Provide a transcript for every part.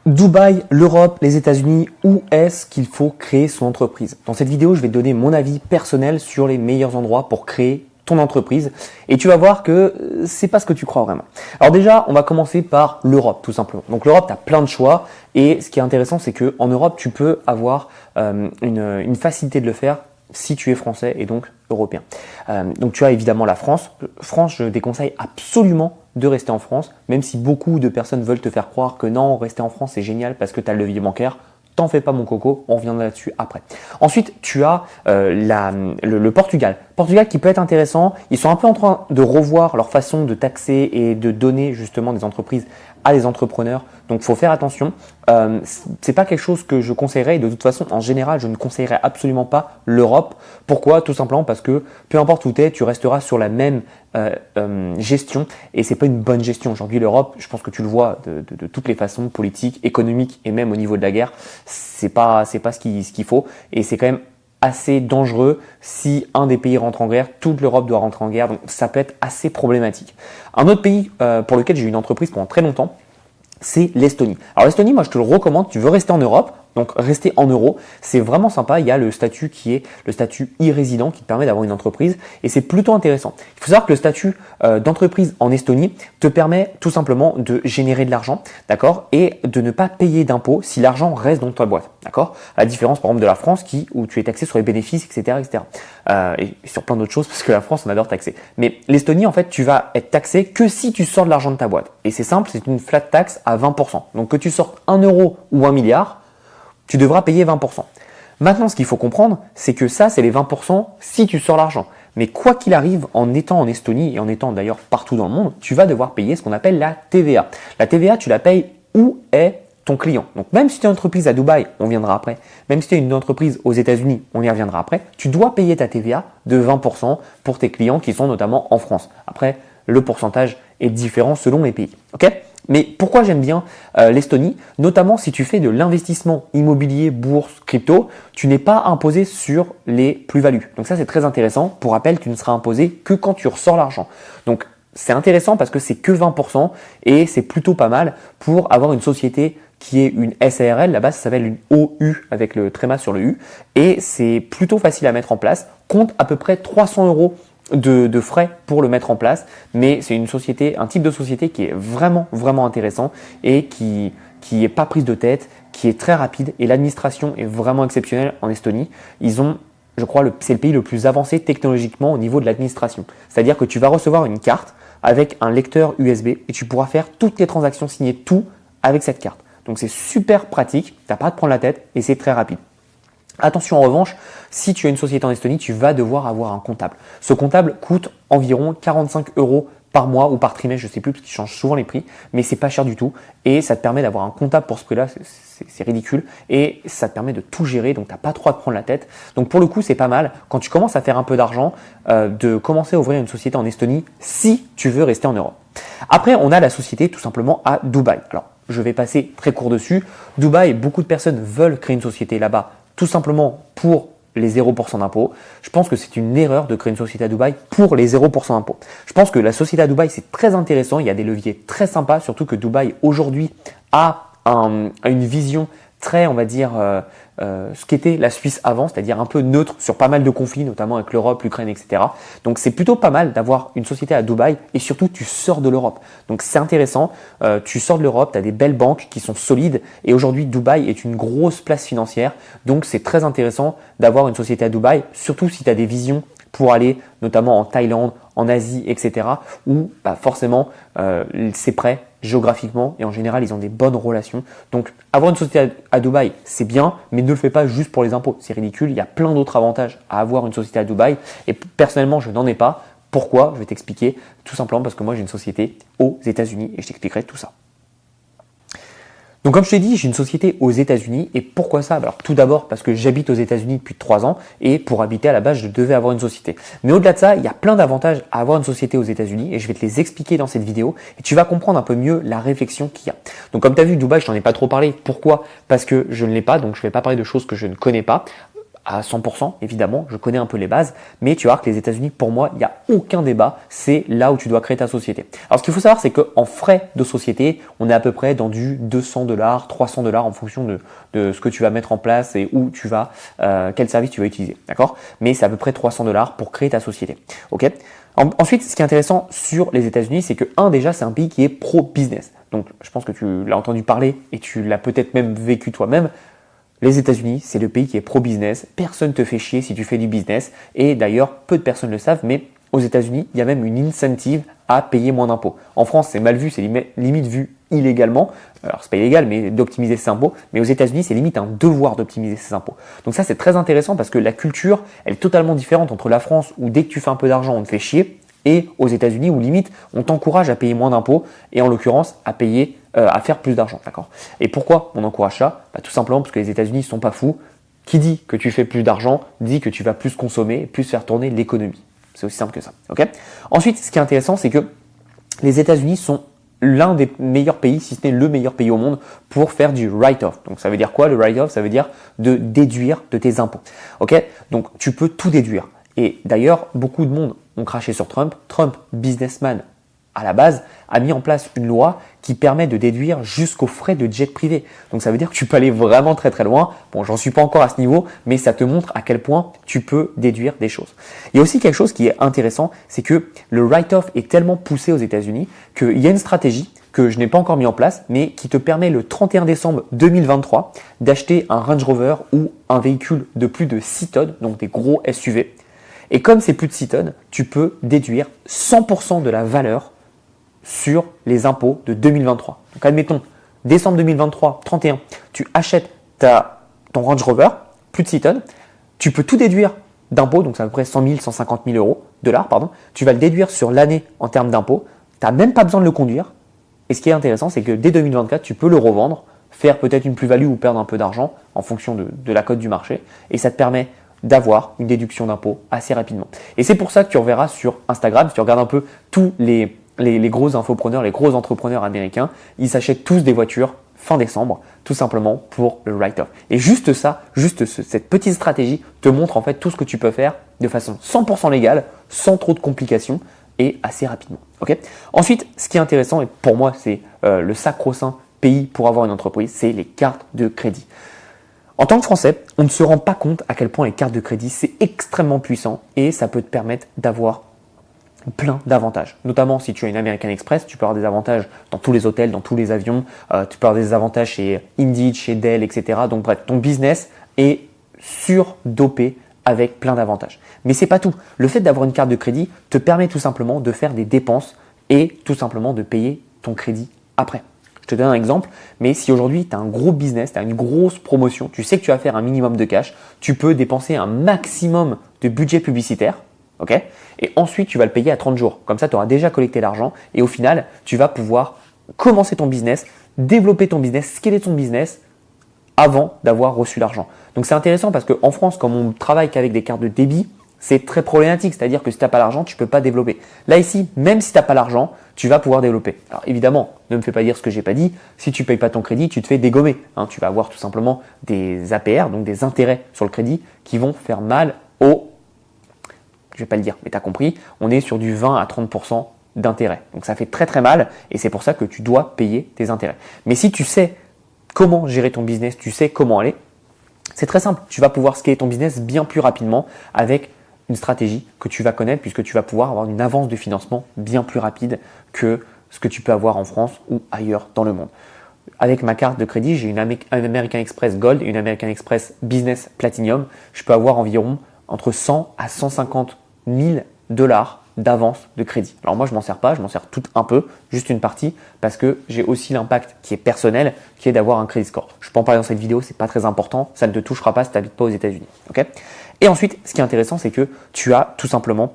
Dubaï, l'Europe, les États-Unis, où est-ce qu'il faut créer son entreprise? Dans cette vidéo, je vais te donner mon avis personnel sur les meilleurs endroits pour créer ton entreprise et tu vas voir que c'est pas ce que tu crois vraiment. Alors déjà, on va commencer par l'Europe tout simplement. Donc l'Europe, tu as plein de choix et ce qui est intéressant, c'est que en Europe, tu peux avoir une facilité de le faire si tu es français et donc européen. Donc tu as évidemment la France. France, je déconseille absolument de rester en France, même si beaucoup de personnes veulent te faire croire que non, rester en France c'est génial parce que tu as le levier bancaire. T'en fais pas mon coco, on reviendra là-dessus après. Ensuite, tu as le Portugal. Portugal qui peut être intéressant. Ils sont un peu en train de revoir leur façon de taxer et de donner justement des entreprises à des entrepreneurs. Donc, faut faire attention. C'est pas quelque chose que je conseillerais. Et de toute façon, en général, je ne conseillerais absolument pas l'Europe. Pourquoi? Tout simplement parce que peu importe où tu es, tu resteras sur la même gestion et c'est pas une bonne gestion. Aujourd'hui, l'Europe, je pense que tu le vois de toutes les façons, politiques, économiques et même au niveau de la guerre, c'est pas ce qu'il faut et c'est quand même assez dangereux si un des pays rentre en guerre, toute l'Europe doit rentrer en guerre, donc ça peut être assez problématique. Un autre pays pour lequel j'ai eu une entreprise pendant très longtemps, c'est l'Estonie. Alors l'Estonie, moi je te le recommande, tu veux rester en Europe, donc rester en euros, c'est vraiment sympa. Il y a le statut qui est le statut e-résident qui te permet d'avoir une entreprise et c'est plutôt intéressant. Il faut savoir que le statut d'entreprise en Estonie te permet tout simplement de générer de l'argent, d'accord, et de ne pas payer d'impôts si l'argent reste dans ta boîte, d'accord. À la différence par exemple de la France où tu es taxé sur les bénéfices, etc., etc. Et sur plein d'autres choses parce que la France on adore taxer. Mais l'Estonie en fait tu vas être taxé que si tu sors de l'argent de ta boîte et c'est simple, c'est une flat tax à 20%. Donc que tu sortes 1 euro ou 1 milliard, tu devras payer 20%. Maintenant, ce qu'il faut comprendre, c'est que ça, c'est les 20% si tu sors l'argent. Mais quoi qu'il arrive, en étant en Estonie et en étant d'ailleurs partout dans le monde, tu vas devoir payer ce qu'on appelle la TVA. La TVA, tu la payes où est ton client. Donc même si tu es une entreprise à Dubaï, on viendra après, même si tu es une entreprise aux États-Unis, on y reviendra après, tu dois payer ta TVA de 20% pour tes clients qui sont notamment en France. Après, le pourcentage est différent selon les pays. Ok ? Mais pourquoi j'aime bien l'Estonie? Notamment si tu fais de l'investissement immobilier, bourse, crypto, tu n'es pas imposé sur les plus-values. Donc ça, c'est très intéressant. Pour rappel, tu ne seras imposé que quand tu ressors l'argent. Donc c'est intéressant parce que c'est que 20% et c'est plutôt pas mal pour avoir une société qui est une SARL. Là-bas, ça s'appelle une OU avec le tréma sur le U. Et c'est plutôt facile à mettre en place. Compte à peu près 300 € de frais pour le mettre en place, mais c'est une société, un type de société qui est vraiment intéressant et qui est pas prise de tête, qui est très rapide et l'administration est vraiment exceptionnelle en Estonie. Ils ont, je crois, c'est le pays le plus avancé technologiquement au niveau de l'administration. C'est-à-dire que tu vas recevoir une carte avec un lecteur USB et tu pourras faire toutes les transactions, signer tout avec cette carte. Donc c'est super pratique, tu n'as pas à te prendre la tête et c'est très rapide. Attention en revanche, si tu as une société en Estonie, tu vas devoir avoir un comptable. Ce comptable coûte environ 45 € par mois ou par trimestre, je ne sais plus parce qu'ils changent souvent les prix, mais c'est pas cher du tout et ça te permet d'avoir un comptable pour ce prix-là, c'est ridicule et ça te permet de tout gérer, donc tu n'as pas trop à te prendre la tête. Donc pour le coup, c'est pas mal quand tu commences à faire un peu d'argent de commencer à ouvrir une société en Estonie si tu veux rester en Europe. Après, on a la société tout simplement à Dubaï. Alors, je vais passer très court dessus. Dubaï, beaucoup de personnes veulent créer une société là-bas tout simplement pour les 0% d'impôts. Je pense que c'est une erreur de créer une société à Dubaï pour les 0% d'impôts. Je pense que la société à Dubaï, c'est très intéressant. Il y a des leviers très sympas, surtout que Dubaï aujourd'hui a une vision très, on va dire, ce qu'était la Suisse avant, c'est-à-dire un peu neutre sur pas mal de conflits, notamment avec l'Europe, l'Ukraine, etc. Donc c'est plutôt pas mal d'avoir une société à Dubaï et surtout tu sors de l'Europe. Donc c'est intéressant, tu sors de l'Europe, tu as des belles banques qui sont solides et aujourd'hui Dubaï est une grosse place financière. Donc c'est très intéressant d'avoir une société à Dubaï, surtout si tu as des visions pour aller notamment en Thaïlande, en Asie, etc. où forcément c'est prêt géographiquement et en général ils ont des bonnes relations. Donc avoir une société à Dubaï c'est bien, mais ne le fais pas juste pour les impôts, c'est ridicule. Il y a plein d'autres avantages à avoir une société à Dubaï et personnellement je n'en ai pas. Pourquoi? Je vais t'expliquer. Tout simplement parce que moi j'ai une société aux États-Unis et je t'expliquerai tout ça. Donc comme je t'ai dit, j'ai une société aux États-Unis et pourquoi ça? Alors tout d'abord parce que j'habite aux États-Unis depuis 3 ans et pour habiter à la base, je devais avoir une société. Mais au-delà de ça, il y a plein d'avantages à avoir une société aux États-Unis et je vais te les expliquer dans cette vidéo et tu vas comprendre un peu mieux la réflexion qu'il y a. Donc comme tu as vu, Dubaï, je t'en ai pas trop parlé. Pourquoi? Parce que je ne l'ai pas, donc je ne vais pas parler de choses que je ne connais pas. à 100%, évidemment, je connais un peu les bases, mais tu vas voir que les États-Unis, pour moi, il n'y a aucun débat, c'est là où tu dois créer ta société. Alors, ce qu'il faut savoir, c'est qu'en frais de société, on est à peu près dans du 200$, 300$ en fonction de ce que tu vas mettre en place et où tu vas, quel service tu vas utiliser, d'accord? Mais c'est à peu près 300$ pour créer ta société, ok? Ensuite, ce qui est intéressant sur les États-Unis, c'est que, déjà, c'est un pays qui est pro-business. Donc, je pense que tu l'as entendu parler et tu l'as peut-être même vécu toi-même. Les États-Unis, c'est le pays qui est pro-business. Personne ne te fait chier si tu fais du business. Et d'ailleurs, peu de personnes le savent, mais aux États-Unis, il y a même une incentive à payer moins d'impôts. En France, c'est mal vu, c'est limite vu illégalement. Alors, c'est pas illégal, mais d'optimiser ses impôts. Mais aux États-Unis, c'est limite un devoir d'optimiser ses impôts. Donc ça, c'est très intéressant parce que la culture, elle est totalement différente entre la France où dès que tu fais un peu d'argent, on te fait chier, et aux États-Unis où limite, on t'encourage à payer moins d'impôts et en l'occurrence à faire plus d'argent, d'accord? Et pourquoi on encourage ça? Tout simplement parce que les États-Unis ne sont pas fous. Qui dit que tu fais plus d'argent dit que tu vas plus consommer, plus faire tourner l'économie. C'est aussi simple que ça, ok? Ensuite, ce qui est intéressant, c'est que les États-Unis sont l'un des meilleurs pays, si ce n'est le meilleur pays au monde, pour faire du write-off. Donc ça veut dire quoi le write-off? Ça veut dire de déduire de tes impôts, ok? Donc tu peux tout déduire. Et d'ailleurs, beaucoup de monde ont craché sur Trump. Trump, businessman à la base, a mis en place une loi qui permet de déduire jusqu'aux frais de jet privé. Donc ça veut dire que tu peux aller vraiment très très loin. Bon, j'en suis pas encore à ce niveau, mais ça te montre à quel point tu peux déduire des choses. Il y a aussi quelque chose qui est intéressant, c'est que le write-off est tellement poussé aux États-Unis qu'il y a une stratégie que je n'ai pas encore mis en place, mais qui te permet le 31 décembre 2023 d'acheter un Range Rover ou un véhicule de plus de 6 tonnes, donc des gros SUV. Et comme c'est plus de 6 tonnes, tu peux déduire 100% de la valeur sur les impôts de 2023. Donc admettons, décembre 2023, 31, tu achètes ton Range Rover, plus de 6 tonnes, tu peux tout déduire d'impôts, donc c'est à peu près 100 000, 150 000 dollars, tu vas le déduire sur l'année en termes d'impôts, tu n'as même pas besoin de le conduire. Et ce qui est intéressant, c'est que dès 2024, tu peux le revendre, faire peut-être une plus-value ou perdre un peu d'argent en fonction de la cote du marché, et ça te permet d'avoir une déduction d'impôts assez rapidement. Et c'est pour ça que tu reverras sur Instagram, si tu regardes un peu tous les gros infopreneurs, les gros entrepreneurs américains, ils s'achètent tous des voitures fin décembre, tout simplement pour le write-off. Et juste ça, cette petite stratégie te montre en fait tout ce que tu peux faire de façon 100% légale, sans trop de complications et assez rapidement. Okay. Ensuite, ce qui est intéressant, et pour moi c'est le sacro-saint pays pour avoir une entreprise, c'est les cartes de crédit. En tant que Français, on ne se rend pas compte à quel point les cartes de crédit, c'est extrêmement puissant et ça peut te permettre d'avoir plein d'avantages. Notamment si tu as une American Express, tu peux avoir des avantages dans tous les hôtels, dans tous les avions, tu peux avoir des avantages chez Indeed, chez Dell, etc. Donc bref, ton business est surdopé avec plein d'avantages. Mais c'est pas tout. Le fait d'avoir une carte de crédit te permet tout simplement de faire des dépenses et tout simplement de payer ton crédit après. Je te donne un exemple, mais si aujourd'hui tu as un gros business, tu as une grosse promotion, tu sais que tu vas faire un minimum de cash, tu peux dépenser un maximum de budget publicitaire, ok? Et ensuite tu vas le payer à 30 jours. Comme ça, tu auras déjà collecté l'argent et au final, tu vas pouvoir commencer ton business, développer ton business, scaler ton business avant d'avoir reçu l'argent. Donc c'est intéressant parce qu'en France, comme on travaille qu'avec des cartes de débit, c'est très problématique, c'est-à-dire que si tu n'as pas l'argent, tu ne peux pas développer. Là ici, même si tu n'as pas l'argent, tu vas pouvoir développer. Alors évidemment, ne me fais pas dire ce que j'ai pas dit, si tu ne payes pas ton crédit, tu te fais dégommer. Tu vas avoir tout simplement des APR, donc des intérêts sur le crédit, qui vont faire mal au… Je ne vais pas le dire, mais tu as compris, on est sur du 20 à 30% d'intérêt. Donc ça fait très très mal et c'est pour ça que tu dois payer tes intérêts. Mais si tu sais comment gérer ton business, tu sais comment aller, c'est très simple. Tu vas pouvoir scaler ton business bien plus rapidement avec une stratégie que tu vas connaître puisque tu vas pouvoir avoir une avance de financement bien plus rapide que ce que tu peux avoir en France ou ailleurs dans le monde. Avec ma carte de crédit, j'ai une American Express Gold et une American Express Business Platinum. Je peux avoir environ entre 100 à 150 000 dollars d'avance de crédit. Alors moi, je m'en sers pas, je m'en sers tout un peu, juste une partie, parce que j'ai aussi l'impact qui est personnel, qui est d'avoir un crédit score. Je peux en parler dans cette vidéo, c'est pas très important, ça ne te touchera pas si tu n'habites pas aux États-Unis. Okay. Et ensuite, ce qui est intéressant, c'est que tu as tout simplement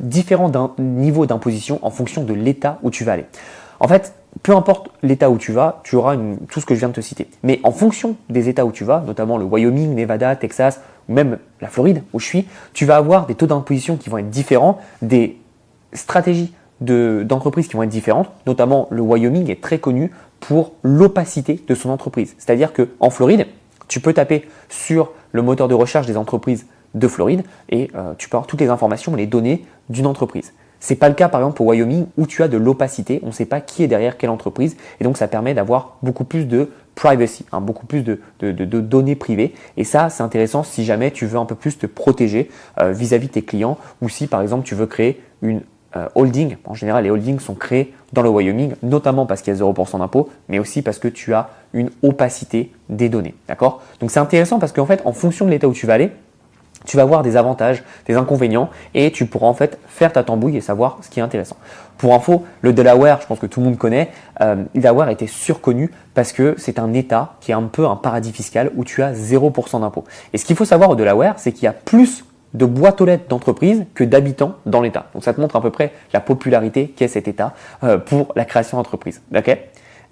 différents niveaux d'imposition en fonction de l'état où tu vas aller. En fait, peu importe l'état où tu vas, tu auras tout ce que je viens de te citer. Mais en fonction des états où tu vas, notamment le Wyoming, Nevada, Texas, ou même la Floride où je suis, tu vas avoir des taux d'imposition qui vont être différents, des stratégies d'entreprises qui vont être différentes. Notamment, le Wyoming est très connu pour l'opacité de son entreprise. C'est-à-dire qu'en Floride, tu peux taper sur le moteur de recherche des entreprises de Floride et tu peux avoir toutes les informations et les données d'une entreprise. Ce n'est pas le cas par exemple au Wyoming où tu as de l'opacité, on ne sait pas qui est derrière quelle entreprise et donc ça permet d'avoir beaucoup plus de privacy, beaucoup plus de données privées et ça c'est intéressant si jamais tu veux un peu plus te protéger vis-à-vis de tes clients ou si par exemple tu veux créer une holding. En général les holdings sont créés dans le Wyoming notamment parce qu'il y a 0% d'impôt mais aussi parce que tu as une opacité des données. D'accord ? Donc c'est intéressant parce qu'en fait en fonction de l'état où tu vas aller, tu vas voir des avantages, des inconvénients et tu pourras en fait faire ta tambouille et savoir ce qui est intéressant. Pour info, le Delaware, je pense que tout le monde connaît, le Delaware était surconnu parce que c'est un État qui est un peu un paradis fiscal où tu as 0% d'impôt. Et ce qu'il faut savoir au Delaware, c'est qu'il y a plus de boîtes aux lettres d'entreprises que d'habitants dans l'État. Donc ça te montre à peu près la popularité qu'est cet État pour la création d'entreprises. Okay ?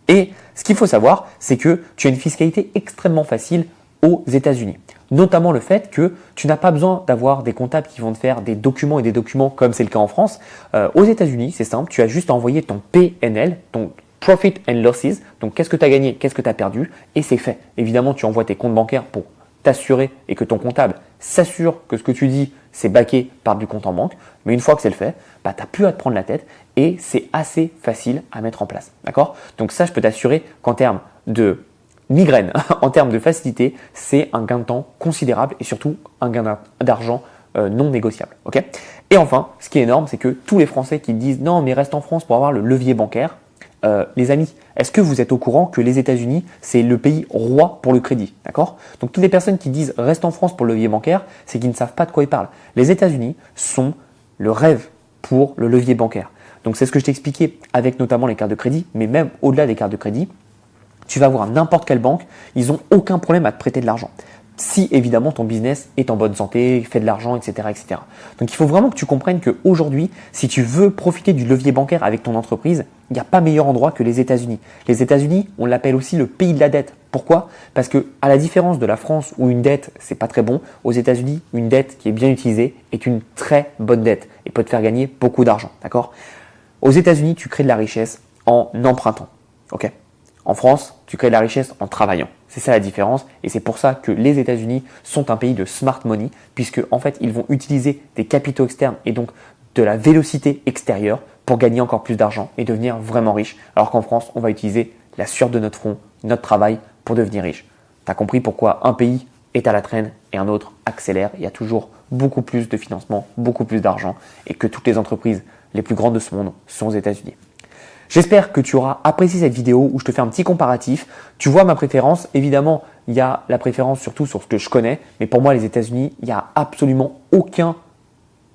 Et ce qu'il faut savoir, c'est que tu as une fiscalité extrêmement facile aux États-Unis. Notamment le fait que tu n'as pas besoin d'avoir des comptables qui vont te faire des documents et des documents comme c'est le cas en France. Aux États-Unis, c'est simple, tu as juste à envoyer ton PNL, ton Profit and Losses. Donc qu'est-ce que tu as gagné, qu'est-ce que tu as perdu et c'est fait. Évidemment, tu envoies tes comptes bancaires pour t'assurer et que ton comptable s'assure que ce que tu dis, c'est backé par du compte en banque. Mais une fois que c'est le fait, tu n'as plus à te prendre la tête et c'est assez facile à mettre en place. D'accord ? Donc ça, je peux t'assurer qu'en termes de migraine, en termes de facilité, c'est un gain de temps considérable et surtout un gain d'argent non négociable. Okay ? Et enfin, ce qui est énorme, c'est que tous les Français qui disent non mais reste en France pour avoir le levier bancaire, les amis, est-ce que vous êtes au courant que les États-Unis, c'est le pays roi pour le crédit, d'accord ? Donc toutes les personnes qui disent reste en France pour le levier bancaire, c'est qu'ils ne savent pas de quoi ils parlent. Les États-Unis sont le rêve pour le levier bancaire. Donc c'est ce que je t'ai expliqué avec notamment les cartes de crédit, mais même au-delà des cartes de crédit, tu vas voir n'importe quelle banque, ils n'ont aucun problème à te prêter de l'argent. Si évidemment ton business est en bonne santé, fait de l'argent, etc., etc. Donc il faut vraiment que tu comprennes qu'aujourd'hui, si tu veux profiter du levier bancaire avec ton entreprise, il n'y a pas meilleur endroit que les États-Unis. Les États-Unis, on l'appelle aussi le pays de la dette. Pourquoi ? Parce que à la différence de la France où une dette, c'est pas très bon, aux États-Unis, une dette qui est bien utilisée est une très bonne dette et peut te faire gagner beaucoup d'argent. D'accord ? Aux États-Unis, tu crées de la richesse en empruntant. Ok ? En France, tu crées de la richesse en travaillant. C'est ça la différence et c'est pour ça que les États-Unis sont un pays de smart money puisque en fait, ils vont utiliser des capitaux externes et donc de la vélocité extérieure pour gagner encore plus d'argent et devenir vraiment riche. Alors qu'en France, on va utiliser la sueur de notre front, notre travail pour devenir riche. Tu as compris pourquoi un pays est à la traîne et un autre accélère. Il y a toujours beaucoup plus de financement, beaucoup plus d'argent et que toutes les entreprises les plus grandes de ce monde sont aux États-Unis. J'espère que tu auras apprécié cette vidéo où je te fais un petit comparatif. Tu vois ma préférence. Évidemment, il y a la préférence surtout sur ce que je connais. Mais pour moi, les États-Unis, il n'y a absolument aucun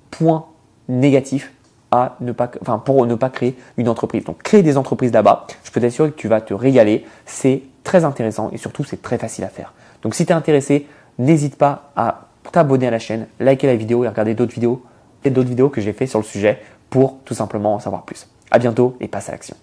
point négatif pour ne pas créer une entreprise. Donc, créer des entreprises là-bas, je peux t'assurer que tu vas te régaler. C'est très intéressant et surtout, c'est très facile à faire. Donc, si tu es intéressé, n'hésite pas à t'abonner à la chaîne, liker la vidéo et regarder d'autres vidéos que j'ai fait sur le sujet pour tout simplement en savoir plus. À bientôt et passe à l'action.